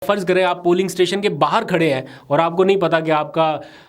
फ़र्ज़ करें आप पोलिंग स्टेशन के बाहर खड़े हैं और आपको नहीं पता कि आपका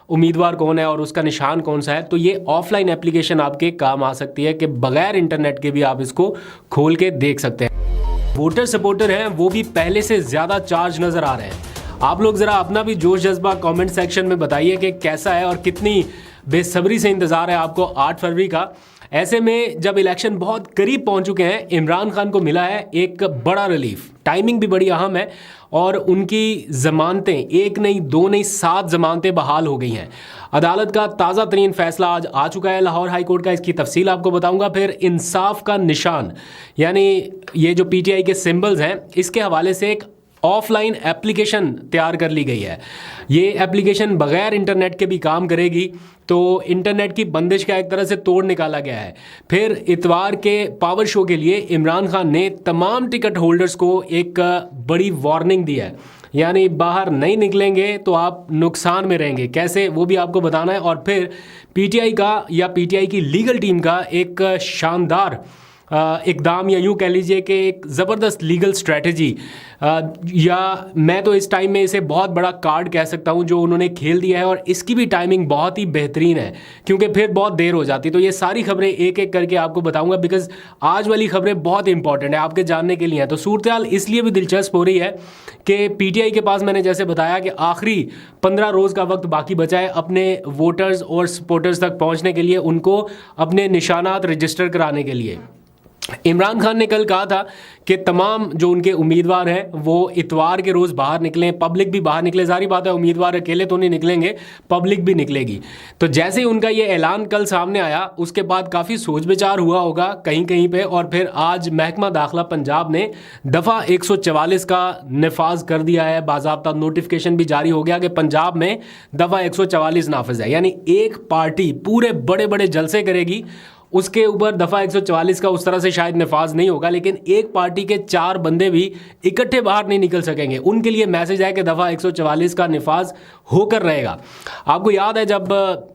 उम्मीदवार कौन है और उसका निशान कौन सा है, तो ये ऑफलाइन एप्लीकेशन आपके काम आ सकती है कि बगैर इंटरनेट के भी आप इसको खोल के देख सकते हैं। वोटर सपोर्टर हैं वो भी पहले से ज़्यादा चार्ज नज़र आ रहे हैं। आप लोग ज़रा अपना भी जोश जज्बा कमेंट सेक्शन में बताइए कि कैसा है और कितनी बेसब्री से इंतज़ार है आपको 8 फरवरी का। ऐसे में जब इलेक्शन बहुत करीब पहुंच चुके हैं, इमरान खान को मिला है एक बड़ा रिलीफ। टाइमिंग भी बड़ी अहम है और उनकी ज़मानतें 1 नहीं 2 नहीं 7 ज़मानतें बहाल हो गई हैं। अदालत का ताज़ा तरीन फैसला आज आ चुका है लाहौर हाई कोर्ट का, इसकी तफसील आपको बताऊंगा। फिर इंसाफ का निशान यानी ये जो पीटीआई के सिंबल्स हैं, इसके हवाले से एक ऑफलाइन एप्लीकेशन तैयार कर ली गई है। ये एप्लीकेशन बगैर इंटरनेट के भी काम करेगी, तो इंटरनेट की बंदिश का एक तरह से तोड़ निकाला गया है। फिर इतवार के पावर शो के लिए इमरान खान ने तमाम टिकट होल्डर्स को एक बड़ी वार्निंग दी है, यानी बाहर नहीं निकलेंगे तो आप नुकसान में रहेंगे। कैसे, वो भी आपको बताना है। और फिर पीटीआई का या पीटीआई की लीगल टीम का एक शानदार इकदाम, या यूँ कह लीजिए कि एक ज़बरदस्त लीगल स्ट्रेटजी, या मैं तो इस टाइम में इसे बहुत बड़ा कार्ड कह सकता हूँ जो उन्होंने खेल दिया है। और इसकी भी टाइमिंग बहुत ही बेहतरीन है क्योंकि फिर बहुत देर हो जाती। तो ये सारी खबरें एक एक करके आपको बताऊंगा, बिकॉज आज वाली खबरें बहुत इंपॉर्टेंट है आपके जानने के लिए हैं। तो सूरत हाल इसलिए भी दिलचस्प हो रही है कि पीटीआई के पास मैंने जैसे बताया कि आखिरी 15 रोज़ का वक्त बाकी बचा है अपने वोटर्स और सपोर्टर्स तक पहुँचने के लिए, उनको अपने निशानात रजिस्टर कराने के लिए। इमरान खान ने कल कहा था कि तमाम जो उनके उम्मीदवार हैं वो इतवार के रोज़ बाहर निकलें, पब्लिक भी बाहर निकले। जारी बात है उम्मीदवार अकेले तो नहीं निकलेंगे, पब्लिक भी निकलेगी। तो जैसे ही उनका ये ऐलान कल सामने आया, उसके बाद काफ़ी सोच विचार हुआ होगा कहीं कहीं पे, और फिर आज महकमा दाखिला पंजाब ने दफ़ा 144 का नफाज कर दिया है। बाज़ाब्ता नोटिफिकेशन भी जारी हो गया कि पंजाब में दफ़ा 144 नाफिज है, यानी एक पार्टी पूरे बड़े बड़े जलसे करेगी, उसके ऊपर दफ़ा 144 का उस तरह से शायद नफाज नहीं होगा, लेकिन एक पार्टी के 4 बंदे भी इकट्ठे बाहर नहीं निकल सकेंगे। उनके लिए मैसेज है कि दफ़ा 144 का नफाज होकर रहेगा। आपको याद है जब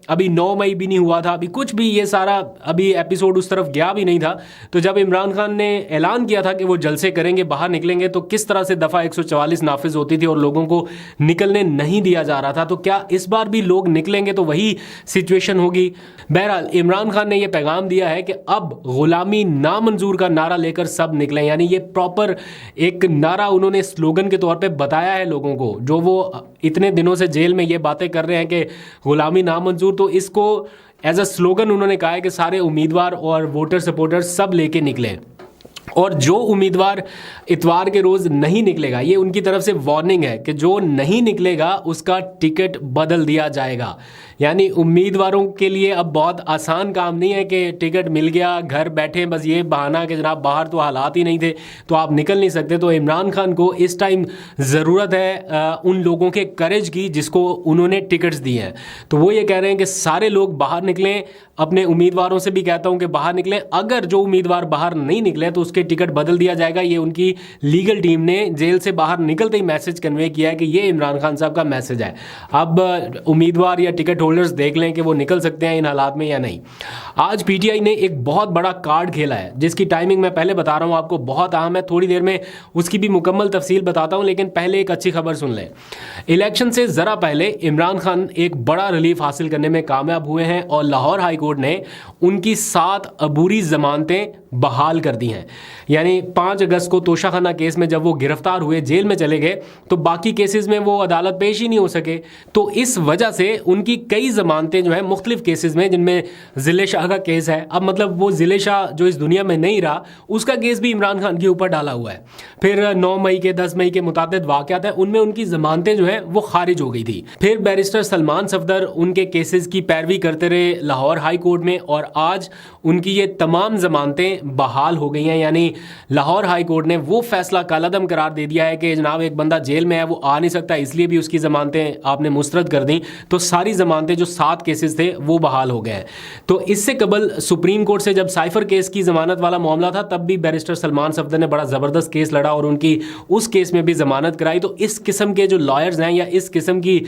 अभी 9 मई भी नहीं हुआ था, अभी कुछ भी ये सारा अभी एपिसोड उस तरफ गया भी नहीं था, तो जब इमरान खान ने ऐलान किया था कि वो जलसे करेंगे, बाहर निकलेंगे, तो किस तरह से दफ़ा 144 नाफिज होती थी और लोगों को निकलने नहीं दिया जा रहा था। तो क्या इस बार भी लोग निकलेंगे तो वही सिचुएशन होगी? बहरहाल इमरान खान ने यह पैगाम दिया है कि अब गुलामी नामंजूर का नारा लेकर सब निकलें, यानी ये प्रॉपर एक नारा उन्होंने स्लोगन के तौर पे बताया है लोगों को, जो वो इतने दिनों से जेल में ये बातें कर रहे हैं कि गुलामी नामंजूर, तो इसको एज अ स्लोगन उन्होंने कहा है कि सारे उम्मीदवार और वोटर सपोर्टर सब लेके निकलें। और जो उम्मीदवार इतवार के रोज़ नहीं निकलेगा, ये उनकी तरफ से वार्निंग है कि जो नहीं निकलेगा उसका टिकट बदल दिया जाएगा। यानी उम्मीदवारों के लिए अब बहुत आसान काम नहीं है कि टिकट मिल गया, घर बैठे बस ये बहाना कि जनाब बाहर तो हालात ही नहीं थे तो आप निकल नहीं सकते। तो इमरान खान को इस टाइम ज़रूरत है उन लोगों के करेज की जिसको उन्होंने टिकट्स दिए हैं। तो वो ये कह रहे हैं कि सारे लोग बाहर निकलें, अपने उम्मीदवारों से भी कहता हूं कि बाहर निकलें। अगर जो उम्मीदवार बाहर नहीं निकले तो उसके टिकट बदल दिया जाएगा। ये उनकी लीगल टीम ने जेल से बाहर निकलते ही मैसेज कन्वे किया है कि ये इमरान खान साहब का मैसेज है। अब उम्मीदवार या टिकट होल्डर्स देख लें कि वो निकल सकते हैं इन हालात में या नहीं। आज पीटीआई ने एक बहुत बड़ा कार्ड खेला है जिसकी टाइमिंग मैं पहले बता रहा हूं आपको, बहुत अहम है। थोड़ी देर में उसकी भी मुकम्मल तफसील बताता हूं, लेकिन पहले एक अच्छी खबर सुन लें। इलेक्शन से ज़रा पहले इमरान खान एक बड़ा रिलीफ हासिल करने में कामयाब हुए हैं और लाहौर हाई कोर्ट ने उनकी 7 अबूरी जमानतें बहाल कर दी हैं। यानी 5 अगस्त को तोशाखाना केस में जब वो गिरफ्तार हुए, जेल में चले गए, तो बाकी केसेस में वो अदालत पेश ही नहीं हो सके। तो इस वजह से उनकी कई जमानतें जो है मुख्तलिफ केसेस में, जिनमें ज़िले शाह का केस है, अब मतलब वो ज़िले शाह जो इस दुनिया में नहीं रहा, उसका केस भी इमरान खान के ऊपर डाला हुआ है। फिर 9 मई के 10 मई के मुताबिक वाक़यात हैं, उनमें उनकी जमानतें जो है वो खारिज हो गई थी। फिर बैरिस्टर सलमान सफदर उनके केसेस की पैरवी करते रहे लाहौर हाई कोर्ट में, और आज उनकी ये तमाम जमानतें बहाल हो गई हैं। यानी लाहौर हाई कोर्ट ने वो फैसला कालादम करार दे दिया है कि जनाब एक बंदा जेल में है, वो आ नहीं सकता, इसलिए भी उसकी ज़मानतें आपने मुस्तरद कर दी। तो सारी ज़मानतें जो 7 केसेस थे वो बहाल हो गए हैं। तो इससे कबल सुप्रीम कोर्ट से जब साइफर केस की ज़मानत वाला मामला था, तब भी बैरिस्टर सलमान सफदर ने बड़ा ज़बरदस्त केस लड़ा और उनकी उस केस में भी ज़मानत कराई। तो इस किस्म के जो लॉयर्स हैं या इस किस्म की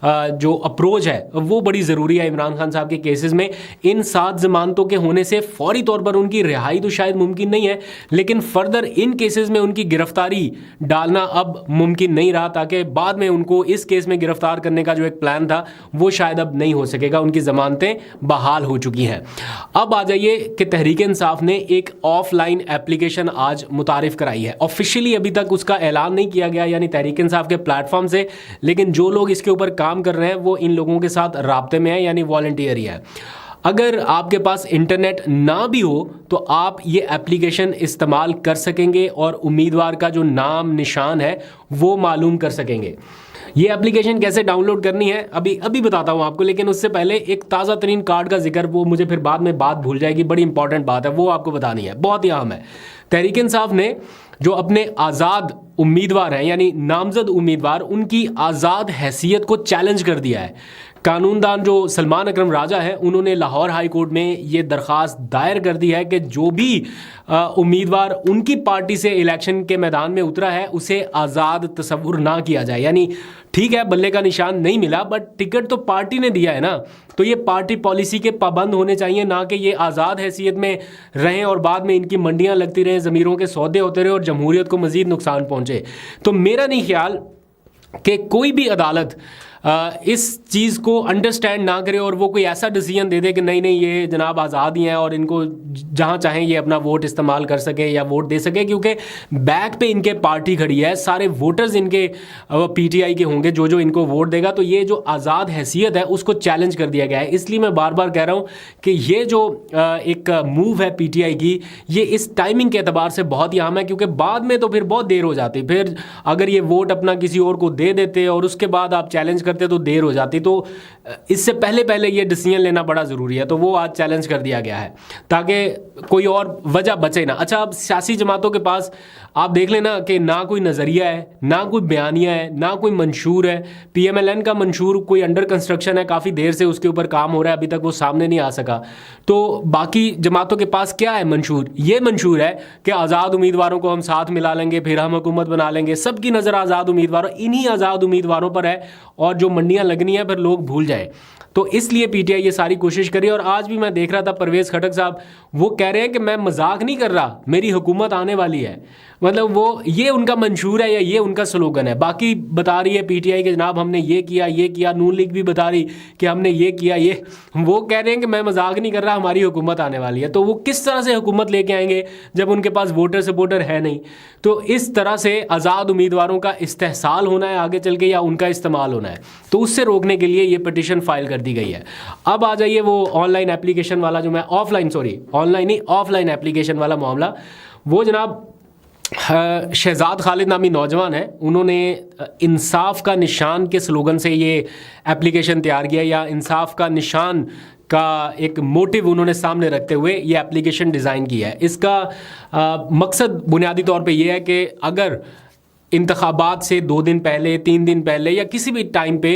जो अप्रोच है वो बड़ी ज़रूरी है इमरान खान साहब के केसेस में। इन 7 जमानतों के होने से फौरी तौर पर उनकी रिहाई तो शायद मुमकिन नहीं है, लेकिन फर्दर इन केसेस में उनकी गिरफ्तारी डालना अब मुमकिन नहीं रहा, ताकि बाद में उनको इस केस में गिरफ्तार करने का जो एक प्लान था वो शायद अब नहीं हो सकेगा। उनकी जमानतें बहाल हो चुकी हैं। अब आ जाइए कि तहरीक इंसाफ ने एक ऑफलाइन एप्लीकेशन आज मुतारिफ कराई है। ऑफिशियली अभी तक उसका ऐलान नहीं किया गया, यानी तहरीक इंसाफ के प्लेटफॉर्म से, लेकिन जो लोग इसके ऊपर काम कर रहे हैं वो इन लोगों के साथ राब्ते में है, यानी वॉलंटियर ही है। अगर आपके पास इंटरनेट ना भी हो तो आप ये एप्लीकेशन इस्तेमाल कर सकेंगे और उम्मीदवार का जो नाम निशान है वो मालूम कर सकेंगे। ये एप्लीकेशन कैसे डाउनलोड करनी है अभी बताता हूँ आपको, लेकिन उससे पहले एक ताज़ा तरीन कार्ड का जिक्र, वो मुझे फिर बाद में बात भूल जाएगी, बड़ी इंपॉर्टेंट बात है, वो आपको बतानी है, बहुत ही अहम है। तहरीक इंसाफ ने जो अपने आज़ाद उम्मीदवार हैं, यानी नामजद उम्मीदवार, उनकी आज़ाद हैसियत को चैलेंज कर दिया है। कानूनदान जो सलमान अकरम राजा है, उन्होंने लाहौर हाई कोर्ट में ये दरख्वास्त दायर कर दी है कि जो भी उम्मीदवार उनकी पार्टी से इलेक्शन के मैदान में उतरा है उसे आज़ाद तस्वुर ना किया जाए। यानी ठीक है, बल्ले का निशान नहीं मिला, बट टिकट तो पार्टी ने दिया है ना, तो ये पार्टी पॉलिसी के पाबंद होने चाहिए, ना कि ये आज़ाद हैसियत में रहें और बाद में इनकी मंडियां लगती रहें, ज़मीरों के सौदे होते रहे और जमहूरियत को मज़ीद नुकसान पहुँचे। तो मेरा नहीं ख्याल कि कोई भी अदालत इस चीज़ को अंडरस्टैंड ना करे और वो कोई ऐसा डिसीजन दे दे कि नहीं नहीं ये जनाब आज़ाद ही हैं और इनको जहाँ चाहें ये अपना वोट इस्तेमाल कर सके या वोट दे सके, क्योंकि बैक पे इनके पार्टी खड़ी है, सारे वोटर्स इनके पीटीआई के होंगे जो जो इनको वोट देगा। तो ये जो आज़ाद हैसियत है उसको चैलेंज कर दिया गया है। इसलिए मैं बार बार कह रहा हूँ कि ये जो एक मूव है पीटीआई की, ये इस टाइमिंग के अतबार से बहुत ही अहम है, क्योंकि बाद में तो फिर बहुत देर हो जाती। फिर अगर ये वोट अपना किसी और को दे देते और उसके बाद आप चैलेंज करते तो देर हो जाती। तो इससे पहले ये डिसीजन लेना बड़ा ज़रूरी है, तो वो आज चैलेंज कर दिया गया है ताकि कोई और वजह बचे ना। अच्छा, अब सियासी जमातों के पास आप देख लेना कि ना कोई नज़रिया है, ना कोई बयानिया है, ना कोई मंशूर है। पीएमएलएन का मंशूर कोई अंडर कंस्ट्रक्शन है, काफ़ी देर से उसके ऊपर काम हो रहा है, अभी तक वो सामने नहीं आ सका। तो बाकी जमातों के पास क्या है मंशूर? ये मंशूर है कि आज़ाद उम्मीदवारों को हम साथ मिला लेंगे, फिर हम हुकूमत बना लेंगे। सबकी नज़र आज़ाद उम्मीदवारों, इन्हीं आज़ाद उम्मीदवारों पर है और जो मंडियां लगनी है फिर लोग भूल जाएं। तो इसलिए पीटीआई ये सारी कोशिश करी। और आज भी मैं देख रहा था परवेज़ खटक साहब, वो कह रहे हैं कि मैं मजाक नहीं कर रहा, मेरी हुकूमत आने वाली है। मतलब वो ये उनका मंशूर है या ये उनका स्लोगन है। बाकी बता रही है पीटीआई कि जनाब हमने ये किया, नून लीग भी बता रही कि हमने ये किया, ये वो कह रहे हैं कि मैं मजाक नहीं कर रहा, हमारी हुकूमत आने वाली है। तो वो किस तरह से हुकूमत लेके आएंगे जब उनके पास वोटर सपोर्टर है नहीं? तो इस तरह से आज़ाद उम्मीदवारों का इस्तेहसाल होना है आगे चल के या उनका इस्तेमाल होना है, तो उससे रोकने के लिए ये पिटीशन फाइल कर दी गई है। अब आ जाइए वो ऑनलाइन एप्लीकेशन वाला, जो मैं ऑफलाइन एप्लीकेशन वाला मामला। वो जनाब शहजाद खालिद नामी नौजवान है, उन्होंने इंसाफ का निशान के स्लोगन से ये एप्लीकेशन तैयार किया, या इंसाफ का निशान का एक मोटिव उन्होंने सामने रखते हुए ये एप्लीकेशन डिज़ाइन की है। इसका मकसद बुनियादी तौर पे ये है कि अगर इंतखाबात से 2 दिन पहले, 3 दिन पहले या किसी भी टाइम पे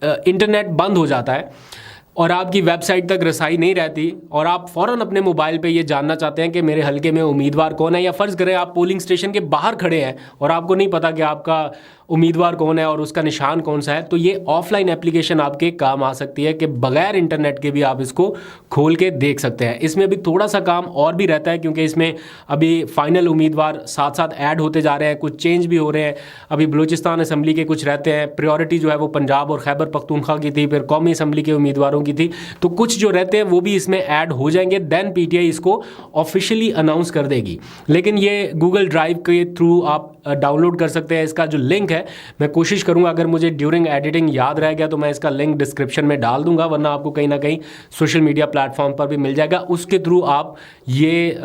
इंटरनेट बंद हो जाता है और आपकी वेबसाइट तक रसाई नहीं रहती और आप फ़ौरन अपने मोबाइल पे ये जानना चाहते हैं कि मेरे हलके में उम्मीदवार कौन है, या फ़र्ज़ करें आप पोलिंग स्टेशन के बाहर खड़े हैं और आपको नहीं पता कि आपका उम्मीदवार कौन है और उसका निशान कौन सा है, तो ये ऑफलाइन एप्लीकेशन आपके काम आ सकती है कि बगैर इंटरनेट के भी आप इसको खोल के देख सकते हैं। इसमें अभी थोड़ा सा काम और भी रहता है, क्योंकि इसमें अभी फाइनल उम्मीदवार साथ साथ ऐड होते जा रहे हैं, कुछ चेंज भी हो रहे हैं। अभी बलूचिस्तान असम्बली के कुछ रहते हैं, प्रायोरिटी जो है वो पंजाब और खैबर पख्तूनख्वा की थी, फिर कौमी असम्बली के उम्मीदवारों की थी, तो कुछ जो रहते हैं वो भी इसमें ऐड हो जाएंगे। देन पीटीआई इसको ऑफिशियली अनाउंस कर देगी। लेकिन ये गूगल ड्राइव के थ्रू आप डाउनलोड कर सकते हैं। इसका जो लिंक है मैं कोशिश करूंगा, अगर मुझे ड्यूरिंग एडिटिंग याद रह गया तो मैं इसका लिंक डिस्क्रिप्शन में डाल दूंगा, वरना आपको कहीं ना कहीं सोशल मीडिया प्लेटफॉर्म पर भी मिल जाएगा। उसके थ्रू आप ये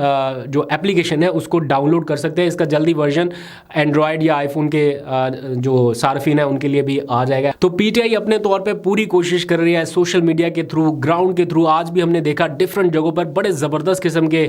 जो एप्लीकेशन है उसको डाउनलोड कर सकते हैं। इसका जल्दी वर्जन एंड्रॉयड या आईफोन के जो सार्फिन है उनके लिए भी आ जाएगा। तो पीटीआई अपने तौर पर पूरी कोशिश कर रही है सोशल मीडिया के थ्रू, ग्राउंड के थ्रू। आज भी हमने देखा डिफरेंट जगहों पर बड़े ज़बरदस्त किस्म के